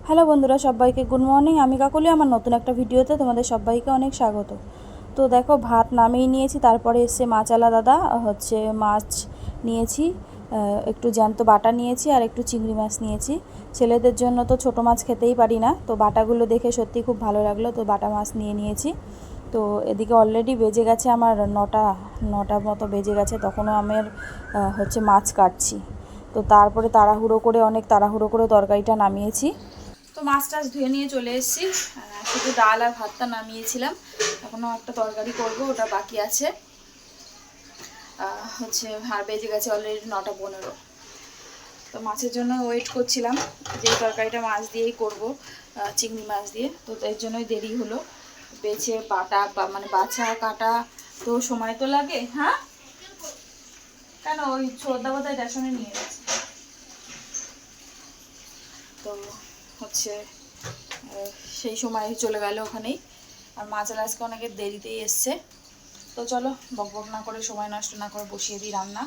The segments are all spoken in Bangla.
হ্যালো বন্ধুরা, সবাইকে গুড মর্নিং। আমি কাকলি, আমার নতুন একটা ভিডিওতে তোমাদের সবাইকে অনেক স্বাগত। তো দেখো, ভাত নামিয়ে নিয়েছি, তারপরে এসে মাছালা দাদা মাছ নিয়েছি, একটু জ্যান্ত বাটা নিয়েছি আর একটু চিংড়ি মাছ নিয়েছি। ছেলেদের জন্য তো ছোটো মাছ খেতেই পারি না, তো বাটাগুলো দেখে সত্যি খুব ভালো লাগলো, তো বাটা মাছ নিয়ে নিয়েছি। তো এদিকে অলরেডি বেজে গেছে আমার নটা মতো বেজে গেছে, তখনও আমার মাছ কাটছি। তো তারপরে অনেক তাড়াহুড়ো করে তরকারিটা নামিয়েছি। তো মাছ টাছ ধুয়ে নিয়ে চলে এসেছি, শুধু ডাল আর ভাতটা নামিয়েছিলাম, এখনও একটা তরকারি করব, ওটা বাকি আছে। আর বেজে গেছে অলরেডি 9:15। তো মাছের জন্য ওয়েট করছিলাম, যে তরকারিটা মাছ দিয়েই করব, চিংড়ি মাছ দিয়ে, তো এর জন্যই দেরি হলো। বেছে বাছা কাটা তো সময় তো লাগে। হ্যাঁ, কেন ওই ছোটদা বোধহয় রেশনে নিয়ে গেছে। তো সেই সময় চলে গেল ওখানেই। আর মাছ আজকে অনেকের দেরিতেই এসছে। তো চলো, বকবক না করে, সময় নষ্ট না করে বসিয়ে দিই রান্না।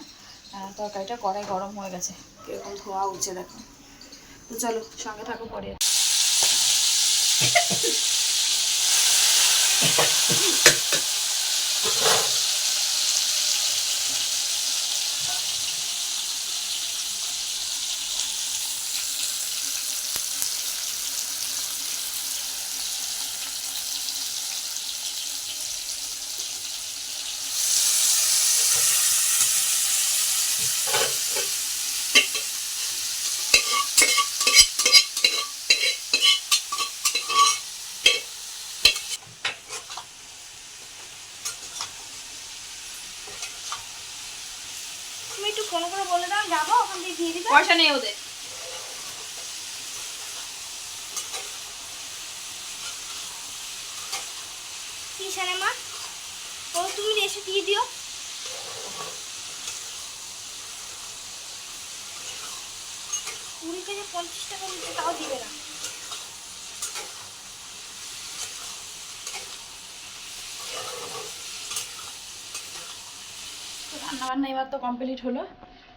তরকারিটা কড়াই গরম হয়ে গেছে, কীরকম ধোয়া উঠছে দেখো। তো চলো, সঙ্গে থাকো, পরে তুমি একটু ফোন করে বলে দাও, যাবো, ওখান থেকে দিয়ে দিবে। পয়সা নেই ওদের। কি জানে মা, ও তুমি এসে দিয়ে দিও। কুড়ি থেকে 50 টাকা নিতে, তাও দিবে না। রান্নাবান্না এবার তো কমপ্লিট হলো।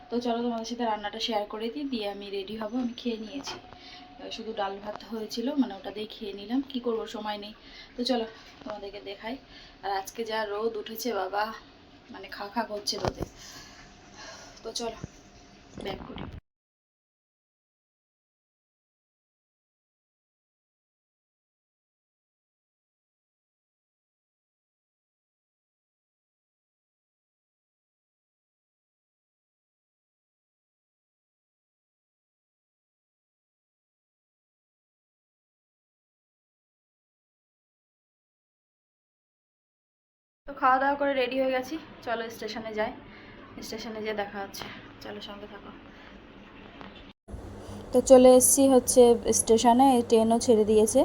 তো চলো, তোমাদের সাথে রান্নাটা শেয়ার করে দিই, দিয়ে আমি রেডি হব। আমি খেয়ে নিয়েছি, শুধু ডাল ভাত হয়েছিল, ওটা দিয়ে খেয়ে নিলাম। কি করবো, সময় নেই। তো চলো তোমাদেরকে দেখাই। আর আজকে যা রোদ উঠেছে বাবা, খা খা করছে রোদে। তো চলো ব্যাক করি। তো খাওয়া দাওয়া করে রেডি হয়ে গেছি, চলো স্টেশনে যাই। স্টেশনে যেয়ে দেখা হচ্ছে, চলো সঙ্গে থাকো। তো চলে এসেছি স্টেশনে, ট্রেনও ছেড়ে দিয়েছে।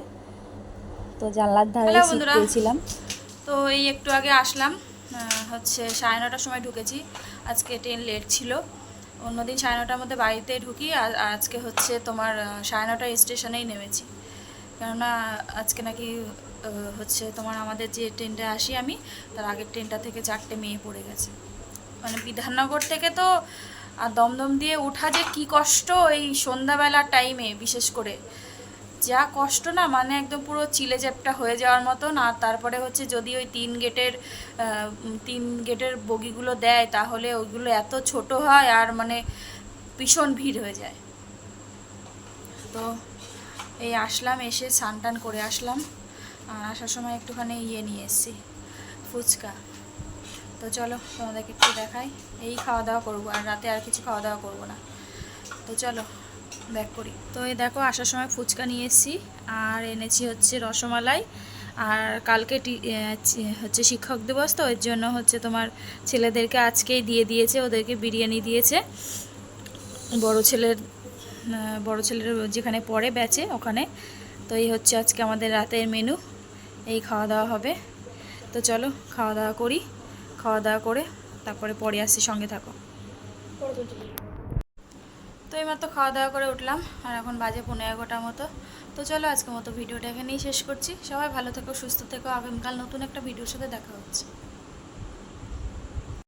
তো জানলার ধারে সিট পেয়েছিলাম। তো এই একটু আগে আসলাম, 9:30 সময় ঢুকেছি। আজকে ট্রেন লেট ছিল, অন্যদিন 9:30টার মধ্যে বাড়িতে ঢুকি, আর আজকে তোমার 9:30টায় স্টেশনেই নেমেছি। কেননা আজকে নাকি তোমার আমাদের যে ট্রেনটা আসি আমি, তার আগের ট্রেনটা থেকে 4টে মেয়ে পড়ে গেছে। বিধাননগর থেকে তো আর দমদম দিয়ে ওঠা যে কি কষ্ট, এই সন্ধ্যাবেলার টাইমে বিশেষ করে যা কষ্ট না, একদম পুরো চিলে চ্যাপটা হয়ে যাওয়ার মতন। আর তারপরে যদি ওই 3 গেটের বগিগুলো দেয়, তাহলে ওইগুলো এত ছোট হয়, আর ভীষণ ভিড় হয়ে যায়। তো এই আসলাম, এসে স্নান টান করে আসলাম, আর আসার সময় একটুখানি নিয়ে এসেছি, ফুচকা। তো চলো তোমাদেরকে একটু দেখাই। এই খাওয়া দাওয়া করবো, আর রাতে আর কিছু খাওয়া দাওয়া করবো না। তো চলো ব্যাক করি। তো এই দেখো, আসার সময় ফুচকা নিয়ে এসেছি, আর এনেছি রসমালাই। আর কালকে শিক্ষক দিবস, তো এর জন্য তোমার ছেলেদেরকে আজকেই দিয়ে দিয়েছে, ওদেরকে বিরিয়ানি দিয়েছে। বড় ছেলের যেখানে পড়ে ব্যাচে, ওখানে। তো এই আজকে আমাদের রাতের মেনু, এই খাওয়া দাওয়া হবে। তো চলো খাওয়া দাওয়া করি, খাওয়া দাওয়া করে তারপরে পরে আসি, সঙ্গে থাকো। তো এইমাত্র খাওয়া দাওয়া করে উঠলাম, আর এখন বাজে 11:15 মতো। তো চলো আজকের মতো ভিডিওটা এখানেই শেষ করছি। সবাই ভালো থেকো, সুস্থ থেকো, আগামীকাল নতুন একটা ভিডিওর সাথে দেখা হচ্ছে।